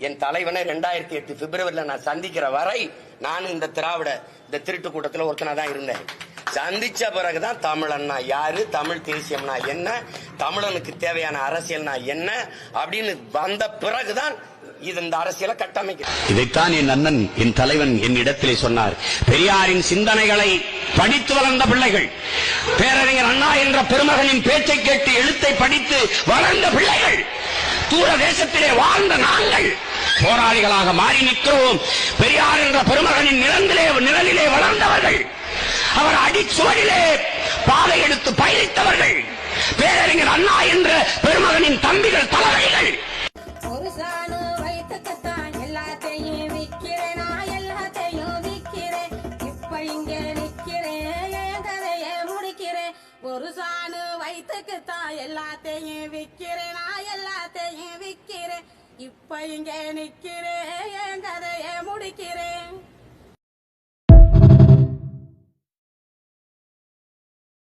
என் தலைவனை 2008 பிப்ரவரியில நான் சந்திக்கிற வரை நான் இந்த திருட்டு கூட்டத்தில் ஒருத்தனா தான் இருந்தேன். சந்திச்ச பிறகுதான் தமிழன்னா யாரு, தமிழ் தேசியம்னா என்ன, தமிழனுக்கு தேவையான அரசியல்னா என்ன அப்படின்னு வந்த பிறகுதான் இந்த அரசியலை கட்டமைக்கிறது. இதைத்தான் என் அண்ணன், என் தலைவன் என்னிடத்திலே சொன்னார். பெரியாரின் சிந்தனைகளை படித்து வளர்ந்த பிள்ளைகள், பேரறிஞர் அண்ணா என்ற பெருமகனின் பேச்சை கேட்டு எழுத்தை படித்து வளர்ந்த பிள்ளைகள், தூர தேசத்திலே வாழ்ந்த நாங்கள் போராளிகளாக மாறி நிற்கிறோம். பெரியார் என்ற பெருமகனின் நிழலிலே வளர்ந்தவர்கள், அவர் அடிச்சுவடிலே பாதை எடுத்து பயணித்தவர்கள், பேரறிஞர் அண்ணா என்ற பெருமகனின் தம்பிகள், தலைவர்கள். ஒரு சாணு வயிற்றுக்குத்தான் எல்லாத்தையும் விக்கிறேன், நான் எல்லாத்தையும் விக்கிறேன், இப்ப இங்க நிக்கிறேன், என் கதையை முடிக்கிறேன். ஒரு சாணு வயிற்றுக்குத்தான் எல்லாத்தையும் விக்கிறேன், நான் எல்லாத்தையும் விக்கிறேன், இப்ப இங்க நிக்கிறேன், என் கதையை முடிக்கிறேன்.